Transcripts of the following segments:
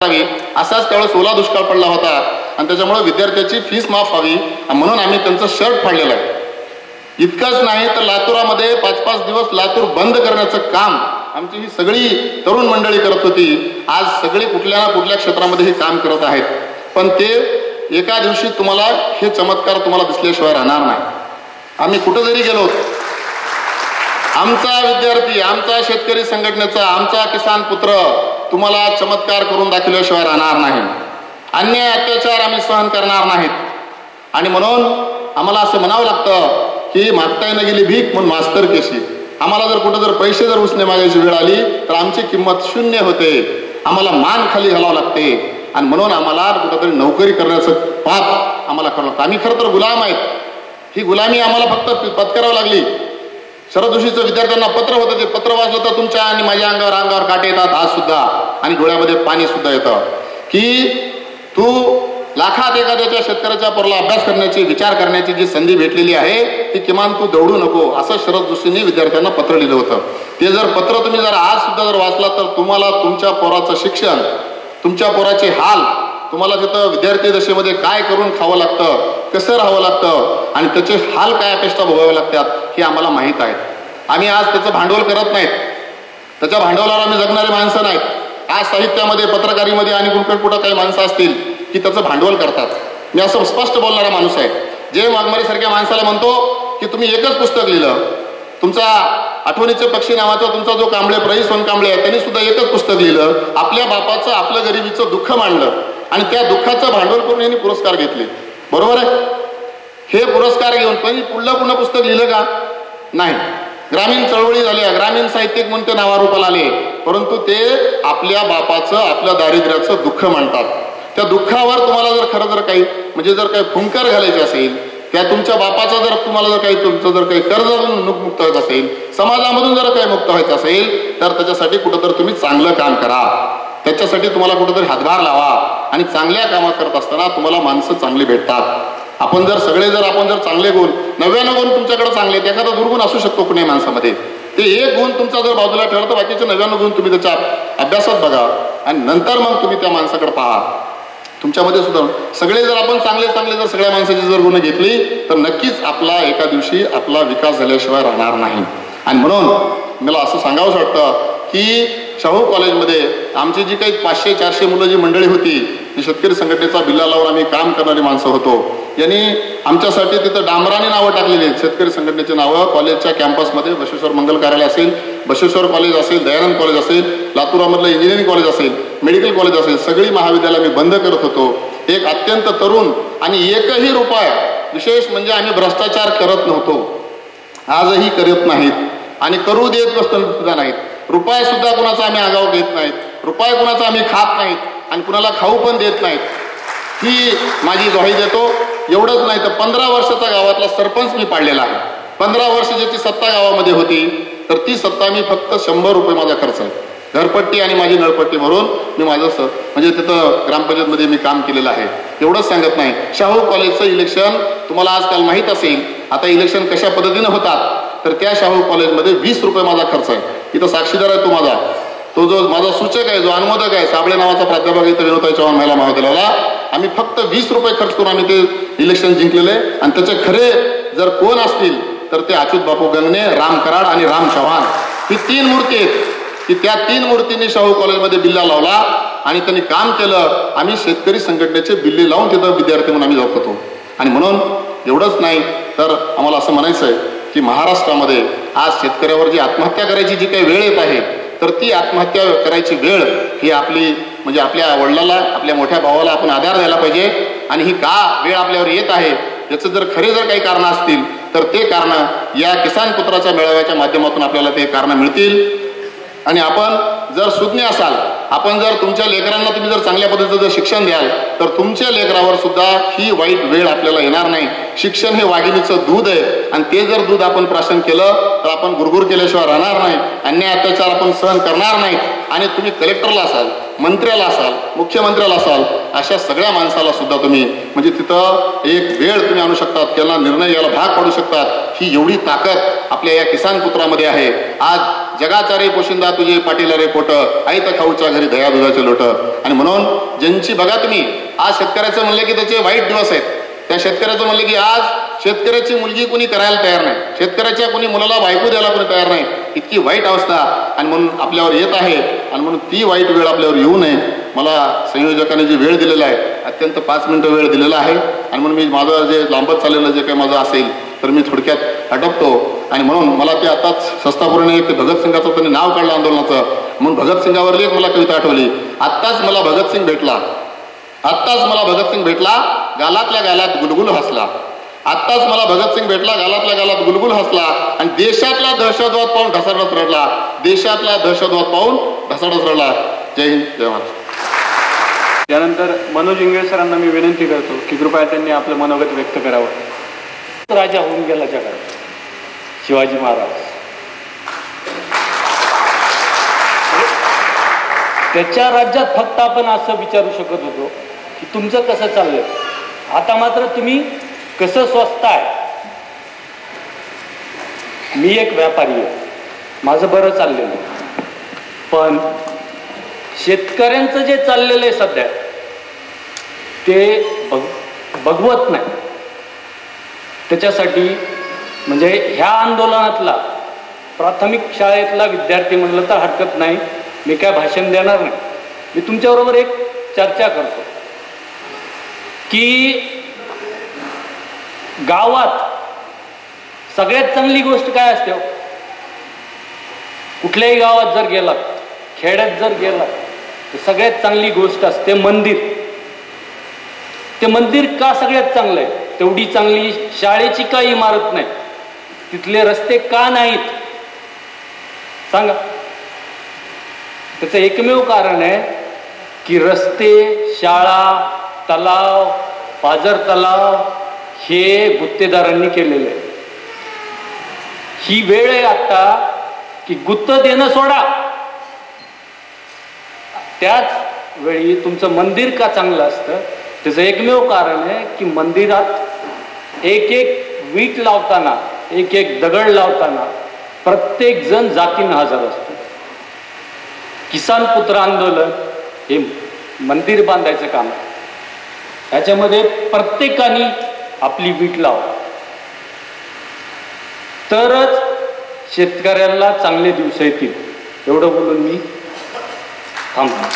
असाच त्यावेळेस ओला दुष्काळ पडला होता आणि त्याच्यामुळे विद्यार्थ्याची फीस माफ व्हावी म्हणून आम्ही त्यांचं शर्ट फाडलेलं आहे. इतकंच नाही तर लातूरामध्ये 5-5 दिवस लातूर बंद करण्याचं काम आमची ही सगळी तरुण मंडळी करत होती. आज सगळी कुठल्या ना कुठल्या क्षेत्रामध्ये हे काम करत आहेत. पण ते एका दिवशी तुम्हाला हे चमत्कार तुम्हाला दिसल्याशिवाय राहणार नाही. आम्ही कुठं जरी गेलो, आमचा विद्यार्थी, आमचा शेतकरी संघटनेचा, आमचा किसान पुत्र तुम्हाला चमत्कार करून दाखवल्याशिवाय राहणार नाही. अन्याय अत्याचार आम्ही सहन करणार नाहीत. आणि म्हणून आम्हाला असं म्हणावं लागतं की मागता न गेली भीक म्हणून मास्तर केशी. आम्हाला जर कुठं जर पैसे जर उसने मागायची वेळ आली तर आमची किंमत शून्य होते. आम्हाला मान खाली घालावं लागते आणि म्हणून आम्हाला कुठंतरी नोकरी करण्याचं पाप आम्हाला करावं लागतं. आम्ही खरं तर गुलाम आहेत. ही गुलामी आम्हाला फक्त पत्करावं लागली. शरद जोशीचं विद्यार्थ्यांना पत्र होतं, ते पत्र वाचलं तर तुमच्या आणि माझ्या अंगावर काटे येतात आज सुद्धा आणि डोळ्यामध्ये पाणी सुद्धा येतं की तू लाखात एखाद्याच्या शेतकऱ्याच्या पोराला अभ्यास करण्याची, विचार करण्याची जी संधी भेटलेली आहे ती किमान तू दौडू नको, असं शरद जोशींनी विद्यार्थ्यांना पत्र लिहिलं होतं. ते जर पत्र तुम्ही जर आज सुद्धा जर वाचला तर तुम्हाला तुमच्या पोराचं शिक्षण, तुमच्या पोराचे हाल, तुम्हाला तिथं विद्यार्थी दशेमध्ये काय करून खावं लागतं, कसं राहावं लागतं आणि त्याचे हाल काय अपेक्षा भोगावे लागतात हे आम्हाला माहीत आहे. आम्ही आज त्याचं भांडवल करत नाहीत. त्याच्या भांडवलावर आम्ही जगणारे माणसं नाहीत. आज साहित्यामध्ये, पत्रकारीमध्ये आणि कुठं काही माणसं असतील की त्याचं भांडवल करतात. मी असं स्पष्ट बोलणारा माणूस आहे. जे वाघमारेसारख्या माणसाला म्हणतो की तुम्ही एकच पुस्तक लिहिलं, तुमचा आठवणीचे पक्षी नावाचा तुमचा जो कांबळे, प्रई सोनकांबळे आहे, त्यांनी सुद्धा एकच पुस्तक लिहिलं, आपल्या बापाचं, आपलं गरिबीचं दुःख मांडलं आणि त्या दुःखाचं भांडवल करून यांनी पुरस्कार घेतले. बरोबर आहे. हे पुरस्कार घेऊन पण पुन्हा पुस्तक लिहिलं का? नाही. ग्रामीण चळवळी झाल्या, ग्रामीण साहित्यिक म्हणून ते नावारूपाला आले, परंतु ते आपल्या बापाचं, आपल्या दारिद्र्याचं दुःख मांडतात. त्या दुःखावर तुम्हाला जर खरं जर काही म्हणजे जर काही फुंकर घालायचे असेल, त्या तुमच्या बापाचा जर तुम्हाला जर काही तुमचं जर काही कर्जातून मुक्त व्हायचं असेल, समाजामधून जर काही मुक्त व्हायचं असेल तर त्याच्यासाठी कुठंतरी तुम्ही चांगलं काम करा. त्याच्यासाठी तुम्हाला कुठंतरी हातभार लावा आणि चांगल्या कामं करत असताना तुम्हाला माणसं चांगली भेटतात. आपण जर चांगले गुण, 99 गुण तुमच्याकडे चांगले, एखादा दुर्गुण असू शकतो कुण्या माणसामध्ये, ते एक गुण तुमचा जर बाजूला ठेवला तर बाकीचे 99 गुण तुम्ही त्याच्या अभ्यासात बघा आणि नंतर मग तुम्ही त्या माणसाकडे पहा. तुमच्यामध्ये सुद्धा सगळे जर आपण चांगले जर सगळ्या माणसाची जर गुण घेतली तर नक्कीच आपला एका दिवशी आपला विकास झाल्याशिवाय राहणार नाही. आणि म्हणून मला असं सांगावंसं वाटतं की शाहू कॉलेजमध्ये आमची जी काही 500-400 मुलं जी मंडळी होती, ती शेतकरी संघटनेचा बिल्ला लावून आम्ही काम करणारी माणसं होतो. यांनी आमच्यासाठी तिथं डांबराने नावं टाकलेली आहेत. शेतकरी संघटनेची नावं कॉलेजच्या कॅम्पसमध्ये, बसवेश्वर मंगल कार्यालय असेल, बसवेश्वर कॉलेज असेल, दयानंद कॉलेज असेल, लातूरामधलं इंजिनिअरिंग कॉलेज असेल, मेडिकल कॉलेज असेल, सगळी महाविद्यालय आम्ही बंद करत होतो. एक अत्यंत तरुण आणि एकही रुपया, विशेष म्हणजे आम्ही भ्रष्टाचार करत नव्हतो, आजही करत नाहीत आणि करू देत सुद्धा नाहीत. रुपया सुद्धा कुणाचा आम्ही आगाऊ घेत नाहीत, रुपया कुणाचा आम्ही खात नाहीत आणि कुणाला खाऊ पण देत नाहीत. ही माझी ग्वाही देतो. एवढंच नाही तर 15 वर्षाचा गावातला सरपंच मी पाडलेला आहे. 15 वर्ष ज्याची सत्ता गावामध्ये होती तर ती सत्ता मी फक्त 100 रुपये माझा खर्च आहे, घरपट्टी आणि माझी नळपट्टी भरून मी माझं म्हणजे तिथं ग्रामपंचायतमध्ये मी काम केलेलं आहे. एवढंच सांगत नाही. शाहू कॉलेजचं इलेक्शन तुम्हाला आजकाल माहीत असेल. आता इलेक्शन कशा पद्धतीनं होतात तर त्या शाहू कॉलेजमध्ये 20 रुपये माझा खर्च आहे. इथं साक्षीदार आहे तो माझा, तो जो माझा सूचक आहे, जो अनुमोदक आहे, साबळे नावाचा प्राध्यापक इथं विनोताई चव्हाण महिला महाविद्यालयाला, आम्ही फक्त 20 रुपये खर्च करून आम्ही ते इलेक्शन जिंकलेले. आणि त्याचे खरे जर कोण असतील तर ते अच्युत बापू गंगणे, राम कराड आणि राम चव्हाण, ही 3 मूर्ती आहेत की त्या 3 मूर्तींनी शाहू कॉलेजमध्ये बिल्ला लावला आणि त्यांनी काम केलं. आम्ही शेतकरी संघटनेचे बिल्ले लावून तिथं विद्यार्थी म्हणून आम्ही जात होतो. आणि म्हणून एवढंच नाही तर आम्हाला असं म्हणायचं आहे की महाराष्ट्रामध्ये आज शेतकऱ्यावर जी आत्महत्या करायची जी काही वेळ येत आहे तर ती आत्महत्या करायची वेळ ही आपली म्हणजे आपल्या वडिलाला, आपल्या मोठ्या भावाला आपण आधार द्यायला पाहिजे. आणि ही का वेळ आपल्यावर येत आहे याचं जर खरे जर काही कारणं असतील तर ते कारणं या किसान पुत्राच्या मेळाव्याच्या माध्यमातून आपल्याला ते कारणं मिळतील. आणि आपण जर सुज्ञ असाल, आपण जर तुमच्या लेकरांना तुम्ही जर चांगल्या पद्धतीचं जर शिक्षण द्याल तर तुमच्या लेकरावर सुद्धा ही वाईट वेळ आपल्याला येणार नाही. शिक्षण हे वाघिणीचं दूध आहे आणि ते जर दूध आपण प्राशन केलं तर आपण गुरगुर केल्याशिवाय राहणार नाही. अन्याय अत्याचार आपण सहन करणार नाही. आणि तुम्ही कलेक्टरला असाल, मंत्र्याला असाल, मुख्यमंत्र्याला असाल, अशा सगळ्या माणसाला सुद्धा तुम्ही म्हणजे तिथं एक वेळ तुम्ही आणू शकतात, त्याला निर्णय यायला भाग पाडू शकतात. ही एवढी ताकद आपल्या या किसान पुत्रामध्ये आहे. आज जगाचा रे पोशिंदा तुझे पाटील रे पोट, आई तर खाऊच्या घरी दया दुधाचे लोट. आणि म्हणून ज्यांची बघा तुम्ही आज शेतकऱ्याचं म्हणलं की त्याचे वाईट दिवस आहेत. त्या शेतकऱ्याचं म्हणलं की आज शेतकऱ्याची मुलगी कोणी करायला तयार नाही, शेतकऱ्याच्या कोणी मुलाला बायको द्यायला कोणी तयार नाही, इतकी वाईट अवस्था आणि म्हणून आपल्यावर येत आहे. आणि म्हणून ती वाईट वेळ आपल्यावर येऊ नये. मला संयोजकांनी जी वेळ दिलेला आहे अत्यंत 5 मिनिटं वेळ दिलेला आहे. आणि म्हणून मी माझं जे लांबत चाललेलं जे काही माझं असेल तर मी थोडक्यात आटोपतो. आणि म्हणून मला ते आताच सस्तापूरने ते भगतसिंगाचं त्यांनी नाव काढलं आंदोलनाचं, म्हणून भगतसिंगावरली एक मला कविता आठवली. आत्ताच मला भगतसिंग भेटला, आत्ताच मला भगतसिंग भेटला, गालातल्या गालात गुलगुल हसला. आत्ताच मला भगतसिंग भेटला, गालातल्या गालात गुलगुल हसला. आणि देशातला दहशतवाद पाहून ढसाढस रडला, देशातला दहशतवाद पाहून ढसाढस रडला. जय हिंद, जय महाराष्ट्र. त्यानंतर मनोज इंगळे सरांना मी विनंती करतो की कृपया त्यांनी आपलं मनोगत व्यक्त करावं. राजा होऊन गेला जगात शिवाजी महाराज. त्याच्या राज्यात फक्त आपण असं विचारू शकत होतो की तुमचं कसं चाललंय. आता मात्र तुम्ही कसं स्वस्ताय. मी एक व्यापारी आहे, माझं बरं चाललेलं आहे, पण शेतकऱ्यांचं जे चाललेलं आहे सध्या ते बघवत नाही. त्याच्यासाठी म्हणजे ह्या आंदोलनातला प्राथमिक शाळेतला विद्यार्थी म्हणलं तर हरकत नाही, मी काय भाषण देणार नाही. मी तुमच्याबरोबर एक चर्चा करतो की गावात सगळ्यात चांगली गोष्ट काय असते. कुठल्याही गावात जर गेलात, खेड्यात जर गेलात तर सगळ्यात चांगली गोष्ट असते मंदिर. ते मंदिर का सगळ्यात चांगलं आहे, तेवढी चांगली शाळेची का इमारत नाही, तिथले रस्ते का नाहीत सांगा. त्याचं एकमेव कारण आहे की रस्ते, शाळा, तलाव, पाझर तलाव हे गुत्तेदारांनी केलेलं आहे. ही वेळ आहे आता की गुत्त देणं सोडा, त्याच वेळी तुमचं मंदिर का चांगलं असतं त्याचं एकमेव कारण आहे की मंदिरात एक एक वीट लावताना, एक एक दगड लावताना प्रत्येक जण जातीनं हजर असतो. किसान पुत्र आंदोलन हे मंदिर बांधायचं काम आहे. याच्यामध्ये प्रत्येकाने आपली वीट लाव, तरच शेतकऱ्याला चांगले दिवस येतील. एवढं बोलून मी थांबतो.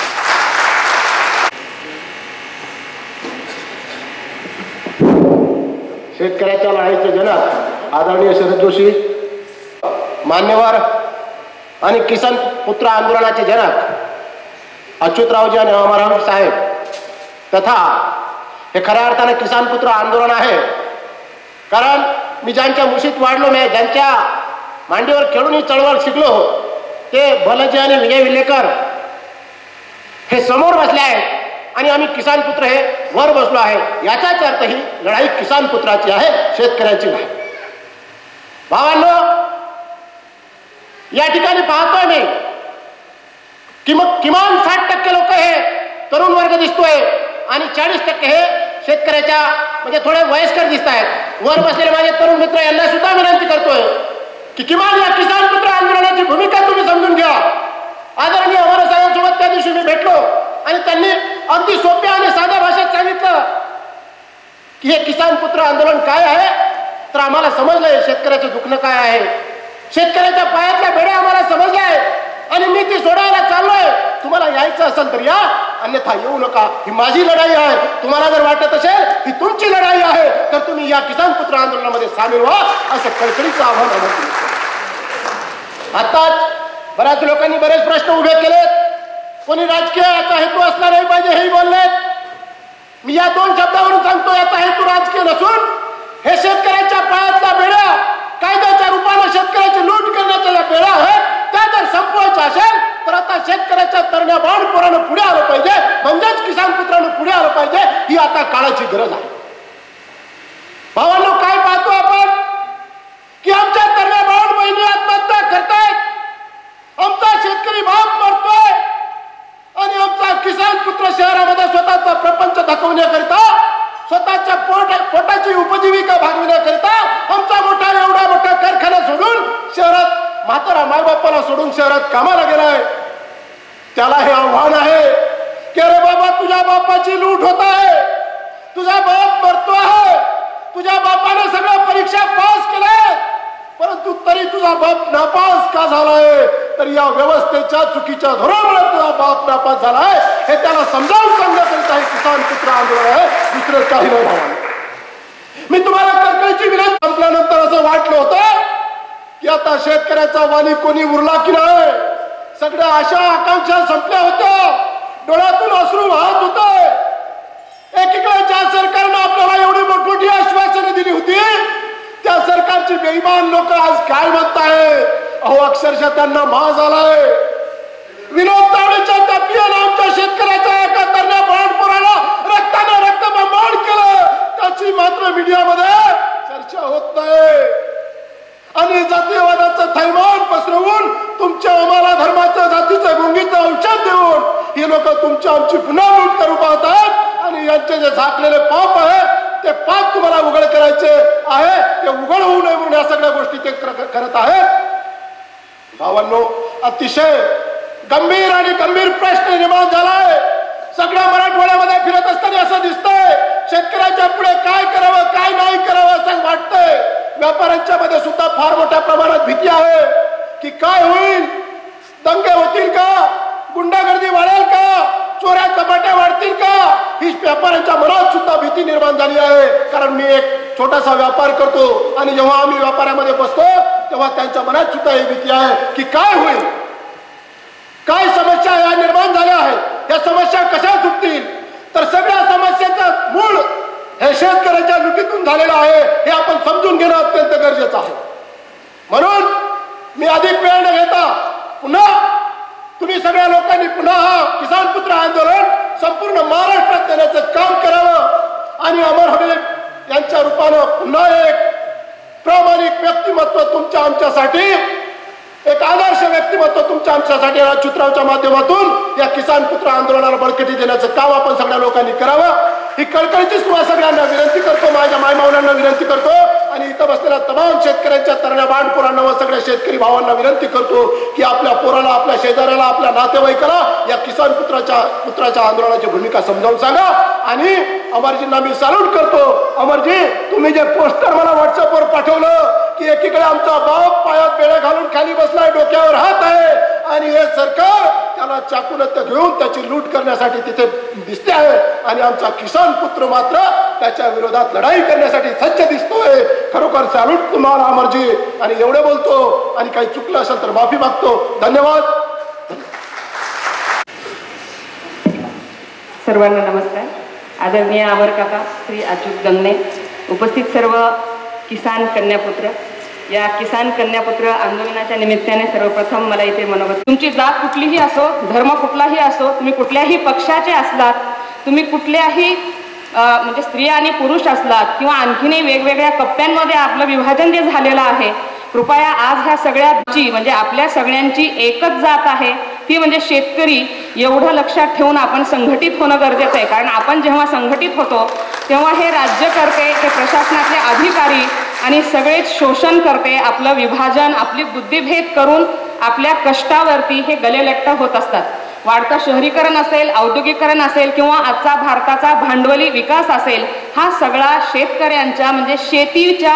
शेतकऱ्याच्या लढाईचे जनक आदरणीय शरद जोशी, मान्यवर आणि किसान पुत्र आंदोलनाचे जनक अच्युतरावजी आणि अमरराव साहेब, तथा हे खऱ्या अर्थाने किसान पुत्र आंदोलन आहे. कारण मी ज्यांच्या मुशीत वाढलो, मी ज्यांच्या मांडीवर खेळून ही चळवळ शिकलो, ते भलजी आणि विजय विलेकर हे समोर बसले आहेत आणि आम्ही किसान पुत्र हे वर बसलो आहे. याचाच अर्थ ही लढाई किसान पुत्राची आहे, शेतकऱ्याची नाही. भावांनो, या ठिकाणी पाहतोय मी की मग किमान 60% लोक हे तरुण वर्ग दिसतोय आणि 40% हे शेतकऱ्याच्या म्हणजे थोडे वयस्कर दिसत आहेत. वर बसलेले माझे तरुण मित्र यांना सुद्धा विनंती करतोय की किमान या किसान पुत्र आंदोलनाची भूमिका तुम्ही समजून घ्या. आदरणीय अमरसाहेबांसोबत त्या दिवशी मी भेटलो आणि त्यांनी अगदी सोप्या आणि साध्या भाषेत सांगितलं की हे किसान पुत्र आंदोलन काय आहे. तर आम्हाला समजलंय शेतकऱ्याचं दुखणं काय आहे, शेतकऱ्याच्या पायातल्या बेड्या आम्हाला समजल्या आहेत आणि मी ती सोडायला चाललोय. तुम्हाला यायचं असेल तर या, अन्यथा येऊ नका. ही माझी लढाई आहे. तुम्हाला जर वाटत असेल ही तुमची लढाई आहे तर तुम्ही या किसान पुत्र आंदोलनामध्ये सामील व्हा, असं कळकळीचं आव्हान आम्हाला. आताच बऱ्याच लोकांनी बरेच प्रश्न उभे केलेत. कोणी राजकीय याचा हेतू असला नाही पाहिजे हेही बोललेत. मी या 2 शब्दावरून सांगतो, याचा हेतू राजकीय नसून हे शेतकऱ्याच्या पायातल्या बेड्या, कायद्याच्या रूपाने शेतकऱ्याची लूट करण्याच्या या बेड्या आहेत, त्या जर संपवायच्या असेल तर आता शेतकऱ्याच्या तरण्या बाणपोरानं पुढे आलं पाहिजे, म्हणजेच किसान पुत्रानं पुढे आलं पाहिजे. ही आता काळाची गरज आहे. भावांनो, काय पाहतो आपण की आमच्या तरण्या बाण बहिणी आत्महत्या करतायत, आमचा शेतकरी बाप मरतोय आणि आमचा किसान पुत्र शहरामध्ये स्वतःचा प्रपंच दाखवण्याकरिता, स्वतःच्या पोटाची उपजीविका भागविण्याकरिता आमचा एवढा मोठा कारखाना सोडून शहरात म्हातारा मायबापाला सोडून शहरात कामाला गेलाय, त्याला हे आव्हान आहे की अरे बाबा, तुझ्या बापाची लूट होत आहे, तुझा बाप मरतो आहे, तुझ्या बापाने सगळ्या परीक्षा पास केल्या, परंतु तरी तुझा बाप नापास का झालाय? तर या व्यवस्थेच्या चुकीच्या धोरणामुळे तुझा बाप नापास झालाय, हे त्याला समजावून सांगण्याकरिता हे किसान पुत्र आंदोलन आहे, दुसरं काही नाही भावाने. मी तुम्हाला कळकळीची विनंती, संपल्यानंतर असं वाटलं होतं की आता शेतकऱ्याचा वाली कोणी उरला की नाही. सगळ्या आशा आकांक्षा संपल्या होत्या, डोळ्यातून अश्रू वाहत होते. एकीकडे ज्या सरकारनं आपल्याला एवढी मोठमोठी आश्वासने दिली होती, त्या सरकारची बेईमान लोक आज काय म्हणतायत? अहो, अक्षरशः त्यांना माज आलाय. विनोद तावडेच्या टप्प्यानं आमच्या शेतकऱ्याच्या एका तरण्या बाळपोराला रक्ताने रक्तबंबाळ केलं, त्याची मात्र मीडियामध्ये चर्चा होत नाही. आणि जातीयवादाचं थैमान पसरवून तुमच्या आम्हाला धर्माचं जातीचं गुंगीचं औषध देऊन ही लोक तुमची आमची पुन्हा लूट करू पाहतात. आणि यांचे जे झाकलेले पाप आहे ते पाप तुम्हाला उघड करायचे आहे, ते उघड होऊ नये म्हणून या सगळ्या गोष्टी ते करत आहेत. भावांनो, अतिशय गंभीर आणि गंभीर प्रश्न निर्माण झालाय. सगळ्या मराठवाड्यामध्ये फिरत असताना असं दिसतंय, शेतकऱ्याच्या पुढे काय करावं काय नाही करावं असं वाटतंय. व्यापाऱ्यांच्या मध्ये सुद्धा फार मोठ्या प्रमाणात भीती आहे की काय होईल, दंगे होतील का, गुंडागर्दी वाढेल का, चोऱ्या चपाट्या वाढतील का, ही व्यापाऱ्यांच्या मनात सुद्धा भीती निर्माण झाली आहे. कारण मी एक छोटासा व्यापार करतो आणि जेव्हा आम्ही व्यापारामध्ये बसतो तेव्हा त्यांच्या मनात सुद्धा ही भीती आहे की काय होईल, काय समस्या या निर्माण झाल्या आहेत, या समस्या कशा सुटतील. तर सगळ्या समस्याचं मूळ हे शेतकऱ्याच्या लुटीतून झालेलं आहे, हे आपण समजून घेणं अत्यंत गरजेचं आहे. म्हणून मी अधिक वेळ न घेता पुन्हा तुम्ही सगळ्या लोकांनी पुन्हा हा किसान पुत्र आंदोलन संपूर्ण महाराष्ट्रात देण्याचं काम करावं आणि अमर हबीब यांच्या रूपानं पुन्हा एक प्रामाणिक व्यक्तिमत्व तुमच्या आमच्यासाठी, एक आदर्श व्यक्तिमत्व तुमच्या आमच्यासाठी राजचित्रावच्या माध्यमातून या किसान पुत्र आंदोलनाला बळकटी देण्याचं काम आपण सगळ्या लोकांनी करावं. ही कळकळीचीच तुम्हाला सगळ्यांना विनंती करतो, माझ्या मायमावल्यांना विनंती करतो आणि इथं बसलेल्या तमाम शेतकऱ्यांच्या तरण्या बांडपोरांना व सगळ्या शेतकरी भावांना विनंती करतो की आपल्या पोराला, आपल्या शेजाऱ्याला, आपल्या नातेवाईकाला या किसान पुत्राच्या आंदोलनाची भूमिका समजावून सांगा. आणि अमरजींना मी सॅल्यूट करतो. अमरजी, तुम्ही जे पोस्टर मला व्हॉट्सअपवर पाठवलं की एकीकडे आमचा बाप पायात बेड्या घालून खाली बसलाय, डोक्यावर हात आहे आणि हे सरकार त्याला चाकूनत घेऊन त्याची लूट करण्यासाठी तिथे दिसते आहे आणि आमचा किसान पुत्र मात्र त्याच्या विरोधात लढाई करण्यासाठी सज्ज दिसतोय. खरोखर सॅल्यूट तुम्हाला अमरजी. आणि एवढे बोलतो आणि काही चुकलं असेल तर माफी मागतो. धन्यवाद. सर्वांना नमस्कार. आदरणीय अमर काका श्री अच्युत गंगणे, उपस्थित सर्व किसान कन्यापुत्र, या किसान कन्यापुत्र आंदोलनाच्या निमित्ताने सर्वप्रथम मला इथे मनोगत, तुमची जात कुठलीही असो, धर्म कुठलाही असो, तुम्ही कुठल्याही पक्षाचे असलात, तुम्ही कुठल्याही म्हणजे स्त्री आणि पुरुष असलात किंवा आणखीनही वेगवेगळ्या कप्प्यांमध्ये आपलं विभाजन जे झालेलं आहे, कृपया आज ह्या सगळ्याची म्हणजे आपल्या सगळ्यांची एकच जात आहे ती म्हणजे शेतकरी, एवढं लक्षात ठेवून आपण संघटित होणं गरजेचं आहे. कारण आपण जेव्हा संघटित होतो तेव्हा हे राज्यकर्ते, हे प्रशासनातले अधिकारी आणि सगळेच शोषण करते आपलं विभाजन, आपली बुद्धिभेद करून आपल्या कष्टावरती हे गलेलट्ट होत असतात. वाढतं शहरीकरण असेल, औद्योगिकरण असेल किंवा आजचा भारताचा भांडवली विकास असेल, हा सगळा शेतकऱ्यांच्या म्हणजे शेतीच्या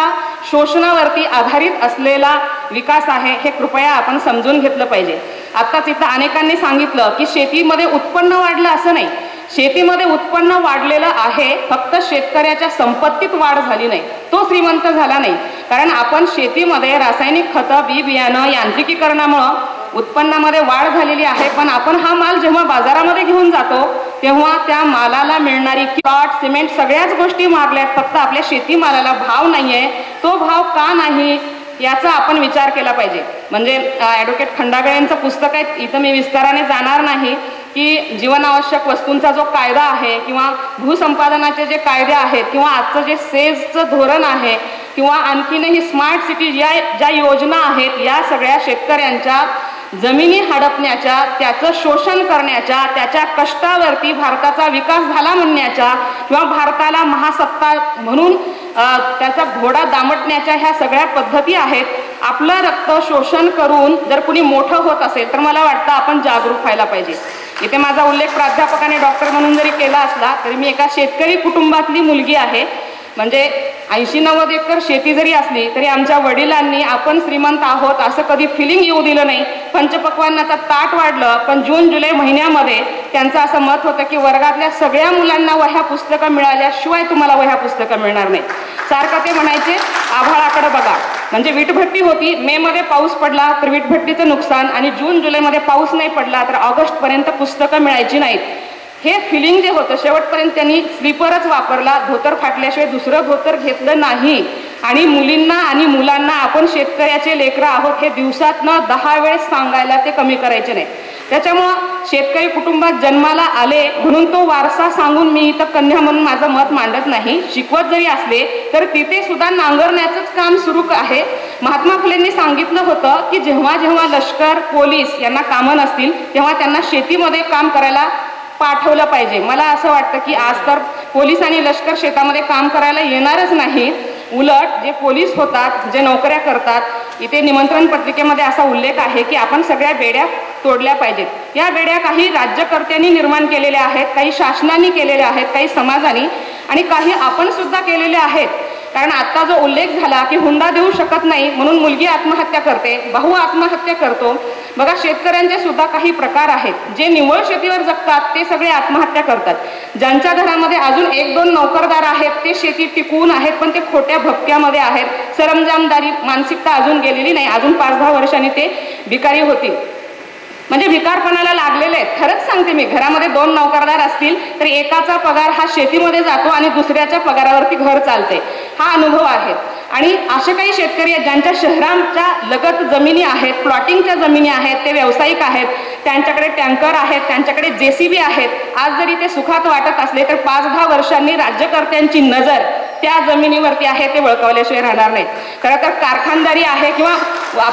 शोषणावरती आधारित असलेला विकास आहे. हे कृपया आपण समजून घेतलं पाहिजे. आत्ताच इथं अनेकांनी सांगितलं की शेतीमध्ये उत्पन्न वाढलं, असं नाही. शेतीमध्ये उत्पन्न वाढलेलं आहे, फक्त शेतकऱ्याच्या संपत्तीत वाढ झाली नाही, तो श्रीमंत झाला नाही. कारण आपण शेतीमध्ये रासायनिक खतं, बी बियाणं, यांत्रिकीकरणामुळं उत्पन्नामध्ये वाढ झालेली आहे. पण आपण हा माल जेव्हा बाजारामध्ये घेऊन जातो तेव्हा त्या मालाला मिळणारी प्लॉट, सिमेंट सगळ्याच गोष्टी मारल्यात, फक्त आपल्या शेतीमालाला भाव नाहीये. तो भाव का नाही याचा आपण विचार केला पाहिजे. म्हणजे ॲडव्होकेट खंडागळे यांचं पुस्तक आहे, इथं मी विस्ताराने जाणार नाही की जीवनावश्यक वस्तूंचा जो कायदा आहे किंवा भूसंपादनाचे जे कायदे आहेत किंवा आजचं जे सेजचं धोरण आहे किंवा आणखीनही स्मार्ट सिटी ज्या योजना आहेत, या सगळ्या शेतकऱ्यांच्या जमिनी हडपण्याच्या, त्याचं शोषण करण्याच्या, त्याच्या कष्टावरती भारताचा विकास झाला म्हणण्याच्या किंवा भारताला महासत्ता म्हणून त्याचा घोडा दामटण्याच्या ह्या सगळ्या पद्धती आहेत. आपलं रक्त शोषण करून जर कुणी मोठं होत असेल तर मला वाटतं आपण जागरूक व्हायला पाहिजे. इथे माझा उल्लेख प्राध्यापकाने डॉक्टर म्हणून जरी केला असला तरी मी एका शेतकरी कुटुंबातली मुलगी आहे. म्हणजे 80-90 एकर शेती जरी असली तरी आमच्या वडिलांनी आपण श्रीमंत आहोत असं कधी फिलिंग येऊ दिलं नाही. पंचपक्वान्नाचं ताट वाढलं, पण जून-जुलै महिन्यामध्ये त्यांचं असं मत होतं की वर्गातल्या सगळ्या मुलांना वह्या पुस्तकं मिळाल्याशिवाय तुम्हाला वह्या पुस्तकं मिळणार नाही. सारखं ते म्हणायचे आभाळाकडे बघा. म्हणजे वीटभट्टी होती, मे मध्ये पाऊस पडला तर वीटभट्टीचं नुकसान, आणि जून-जुलैमध्ये पाऊस नाही पडला तर ऑगस्टपर्यंत पुस्तकं मिळायची नाहीत. हे फिलिंग जे होतं शेवटपर्यंत त्यांनी स्लीपरच वापरला, धोतर फाटल्याशिवाय दुसरं धोतर घेतलं नाही. आणि मुलींना आणि मुलांना आपण शेतकऱ्याचे लेकरं आहोत हे दिवसातनं 10 वेळेस सांगायला ते कमी करायचे नाही. त्याच्यामुळं शेतकरी कुटुंबात जन्माला आले म्हणून तो वारसा सांगून मी इथं कन्या म्हणून माझं मत मांडत नाही. शिकवत जरी असले तर तिथे सुद्धा नांगरण्याचंच काम सुरू आहे. महात्मा फुलेंनी सांगितलं होतं की जेव्हा जेव्हा लष्कर पोलीस यांना कामं नसतील तेव्हा त्यांना शेतीमध्ये काम करायला पाठवलं पाहिजे. मला असं वाटतं की आज तर पोलीस आणि लष्कर शेतामध्ये काम करायला येणारच नाही. उलट जे पोलीस होतात, जे नोकऱ्या करतात, इथे निमंत्रण पत्रिकेमध्ये असा उल्लेख आहे की आपण सगळ्या बेड्या तोडल्या पाहिजेत. या बेड्या काही राज्यकर्त्यांनी निर्माण केलेल्या आहेत, काही शासनाने केलेल्या आहेत, काही समाजाने, आणि काही आपण सुद्धा केलेल्या आहेत. कारण आता जो उल्लेख झाला की हुंडा देऊ शकत नाही म्हणून मुलगी आत्महत्या करते, भाऊ आत्महत्या करतो. बघा, शेतकऱ्यांचे सुद्धा काही प्रकार आहेत. जे निव्वळ शेतीवर जगतात ते सगळे आत्महत्या करतात. ज्यांच्या घरामध्ये अजून 1-2 नोकरदार आहेत ते शेती टिकवून आहेत, पण ते खोट्या भक्त्यामध्ये आहेत. सरंजामदारी मानसिकता अजून गेलेली नाही. अजून 5-10 वर्षांनी ते भिकारी होतील. म्हणजे भिकारपणाला लागलेले आहेत. खरंच सांगते मी, घरामध्ये 2 नोकरदार असतील तर एकाचा पगार हा शेतीमध्ये जातो आणि दुसऱ्याच्या पगारावरती घर चालते. हा अनुभव आहे. आणि असे काही शेतकरी आहेत ज्यांच्या शहरांच्या लगत जमिनी आहेत, प्लॉटिंगच्या जमिनी आहेत, ते व्यावसायिक आहेत, त्यांच्याकडे टँकर आहेत, त्यांच्याकडे JCB आहेत. आज जरी ते सुखात वाटत असले तर 5-10 वर्षांनी राज्यकर्त्यांची नजर त्या जमिनीवरती आहे, ते वळकावल्याशिवाय राहणार नाहीत. खरं तर कारखानदारी आहे किंवा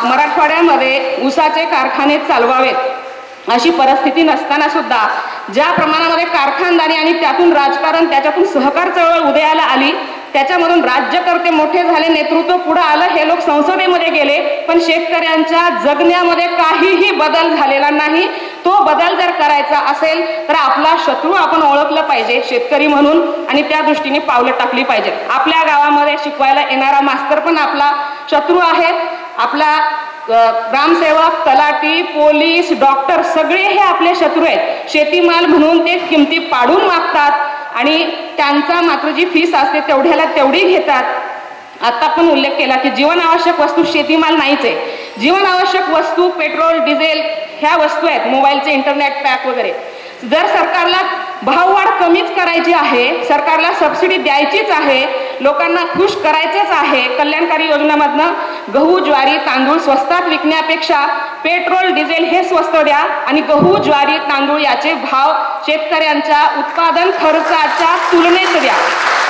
मराठवाड्यामध्ये ऊसाचे कारखाने चालवावेत अशी परिस्थिती नसताना सुद्धा ज्या प्रमाणामध्ये कारखानदारी आणि त्यातून राजकारण, त्याच्यातून सहकार चळवळ उदयाला आली, त्याच्यामधून राज्यकर्ते मोठे झाले, नेतृत्व पुढे आलं, हे लोक संसदेमध्ये गेले, पण शेतकऱ्यांच्या जगण्यामध्ये काहीही बदल झालेला नाही. तो बदल जर करायचा असेल तर आपला शत्रू आपण ओळखलं पाहिजे शेतकरी म्हणून, आणि त्या दृष्टीने पावलं टाकली पाहिजेत. आपल्या गावामध्ये शिकवायला येणारा मास्तर पण आपला शत्रू आहे. आपला ग्रामसेवक, तलाठी, पोलीस, डॉक्टर सगळे हे आपले शत्रू आहेत. शेतीमाल म्हणून ते किमती पाडून मागतात आणि त्यांचा मात्र जी फीस असते तेवढ्याला तेवढी घेतात. आता पण उल्लेख केला की जीवनावश्यक वस्तू शेतीमाल नाहीच आहे. जीवनावश्यक वस्तू पेट्रोल, डिझेल ह्या वस्तू आहेत, मोबाईलचे इंटरनेट पॅक वगैरे. जर सरकारला भाववाढ कमीच करायची आहे, सरकारला सबसिडी द्यायचीच आहे, लोकांना खुश करायचंच आहे, कल्याणकारी योजनांमधनं गहू, ज्वारी, तांदूळ स्वस्तात विकण्यापेक्षा पेट्रोल, डिझेल हे स्वस्त द्या आणि गहू, ज्वारी, तांदूळ याचे भाव शेतकऱ्यांच्या उत्पादन खर्चाच्या तुलनेत द्या.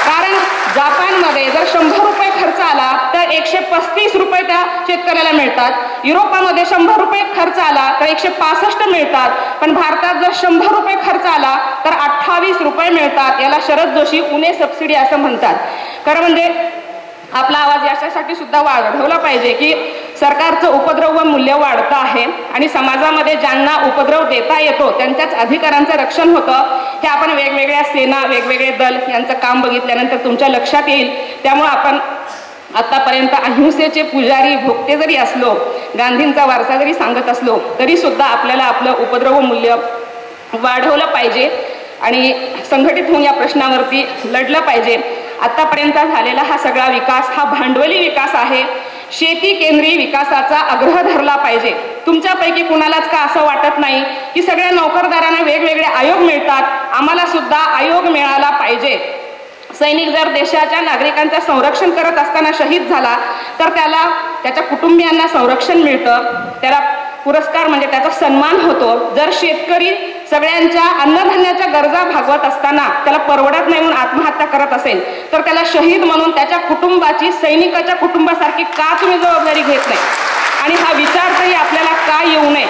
कारण जापानमध्ये जर 100 रुपये खर्च आला तर 135 रुपये त्या शेतकऱ्याला मिळतात. युरोपामध्ये 100 रुपये खर्च आला तर 165 मिळतात. पण भारतात जर 100 रुपये खर्च आला तर 28 रुपये मिळतात. याला शरद जोशी उणे सबसिडी असं म्हणतात. खरं म्हणजे आपला आवाज याच्यासाठी सुद्धा वाढवला पाहिजे की सरकारचं उपद्रव मूल्य वाढतं आहे आणि समाजामध्ये ज्यांना उपद्रव देता येतो त्यांच्याच अधिकारांचं रक्षण होतं. हे आपण वेगवेगळ्या सेना, वेगवेगळे दल यांचं काम बघितल्यानंतर तुमच्या लक्षात येईल. त्यामुळे आपण आतापर्यंत अहिंसेचे पुजारी, भोक्ते जरी असलो, गांधींचा वारसा जरी सांगत असलो तरी सुद्धा आपल्याला आपलं उपद्रव मूल्य वाढवलं पाहिजे आणि संघटित होऊन या प्रश्नावरती लढलं पाहिजे. आतापर्यंत झालेला हा सगळा विकास हा भांडवली विकास आहे. शेती केंद्रीय विकासाचा आग्रह धरला पाहिजे. तुमच्यापैकी कुणालाच का असं वाटत नाही की सगळ्या नोकरदारांना वेगवेगळे आयोग मिळतात, आम्हाला सुद्धा आयोग मिळाला पाहिजे. सैनिक जर देशाच्या नागरिकांचं संरक्षण करत असताना शहीद झाला तर त्याला त्याच्या कुटुंबियांना संरक्षण मिळतं, त्याला पुरस्कार म्हणजे त्याचा सन्मान होतो. जर शेतकरी सगळ्यांच्या अन्नधान्याच्या गरजा भागवत असताना त्याला परवडत नाही म्हणून आत्महत्या करत असेल तर त्याला शहीद म्हणून त्याच्या कुटुंबाची, सैनिकाच्या कुटुंबासारखी का तुम्ही जबाबदारी घेत नाही? आणि हा विचार तरी आपल्याला का येऊ नये?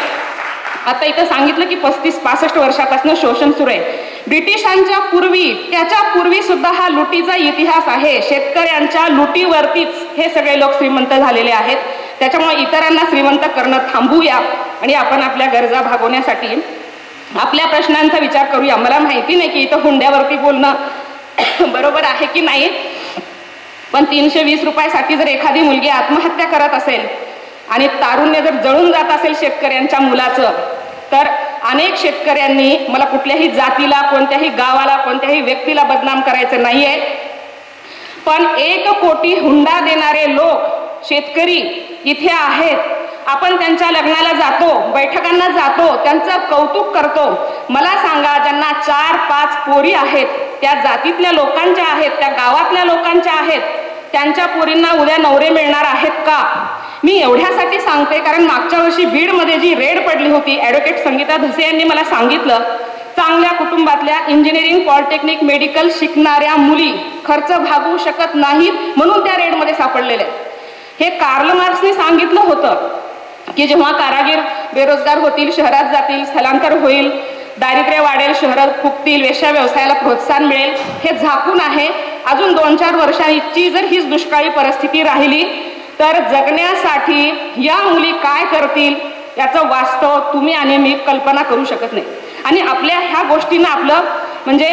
आता इथं सांगितलं की 35-65 वर्षापासून शोषण सुरू आहे. ब्रिटिशांच्या पूर्वी, त्याच्या पूर्वी सुद्धा हा लुटीचा इतिहास आहे. शेतकऱ्यांच्या लुटीवरतीच हे सगळे लोक श्रीमंत झालेले आहेत. त्याच्यामुळे इतरांना श्रीमंत करणं थांबूया आणि आपण आपल्या गरजा भागवण्यासाठी आपल्या प्रश्नांचा विचार करूया. मला माहिती नाही की इथं हुंड्यावरती बोलणं बरोबर आहे की नाही, पण 320 रुपयासाठी जर एखादी मुलगी आत्महत्या करत असेल आणि तारुण्य जर जळून जात असेल शेतकऱ्यांच्या मुलाचं, तर अनेक शेतकऱ्यांनी, मला कुठल्याही जातीला, कोणत्याही गावाला, कोणत्याही व्यक्तीला बदनाम करायचं नाहीये, पण 1 कोटी हुंडा देणारे लोक शेतकरी इथे आहेत. आपण त्यांच्या लग्नाला जातो, बैठकांना जातो, त्यांचं कौतुक करतो. मला सांगा, ज्यांना 4-5 पोरी आहेत, त्या जातीतल्या लोकांच्या आहेत, त्या गावातल्या लोकांच्या आहेत, त्यांच्या पोरींना उद्या नवरे मिळणार आहेत का? मी एवढ्यासाठी सांगते कारण मागच्या वर्षी बीडमध्ये जी रेड पडली होती, ॲडव्होकेट संगीता धसे यांनी मला सांगितलं, चांगल्या कुटुंबातल्या इंजिनिअरिंग, पॉलिटेक्निक, मेडिकल शिकणाऱ्या मुली खर्च भागवू शकत नाहीत म्हणून त्या रेडमध्ये सापडलेल्या. हे कार्ल मार्क्सने सांगितलं होतं की जेव्हा कारागीर बेरोजगार होतील, शहरात जातील, स्थलांतर होईल, दारिद्र्य वाढेल, शहरात फुगतील, वेश्या व्यवसायाला प्रोत्साहन मिळेल. हे झाकून आहे. अजून 2-4 वर्षांची जर हीच दुष्काळी परिस्थिती राहिली तर जगण्यासाठी या मुली काय करतील याचं वास्तव तुम्ही आणि मी कल्पना करू शकत नाही. आणि आपल्या ह्या गोष्टींना आपलं म्हणजे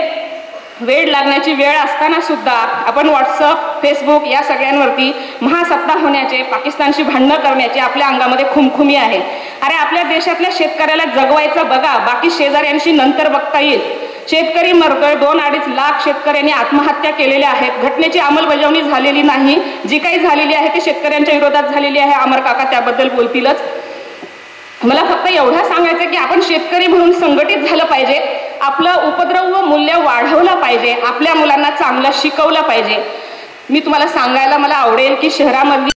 वेळ लागण्याची वेळ असताना सुद्धा आपण व्हॉट्सअप, फेसबुक या सगळ्यांवरती महासत्ता होण्याचे, पाकिस्तानशी भांडणं करण्याचे आपल्या अंगामध्ये खुमखुमी आहे. अरे आपल्या देशातल्या शेतकऱ्याला जगवायचं बघा, बाकी शेजाऱ्यांशी नंतर बघता येईल. शेतकरी मरतोय, 2-2.5 लाख शेतकऱ्यांनी आत्महत्या केलेल्या आहेत. घटनेची अंमलबजावणी झालेली नाही, जी काही झालेली आहे ते शेतकऱ्यांच्या विरोधात झालेली आहे. अमर काका त्याबद्दल बोलतीलच. मला फक्त एवढं सांगायचं की आपण शेतकरी म्हणून संघटित झालं पाहिजे, आपलं उपद्रव व मूल्य वाढवलं पाहिजे, आपल्या मुलांना चांगलं शिकवलं पाहिजे. मी तुम्हाला सांगायला मला आवडेल की शहरामधली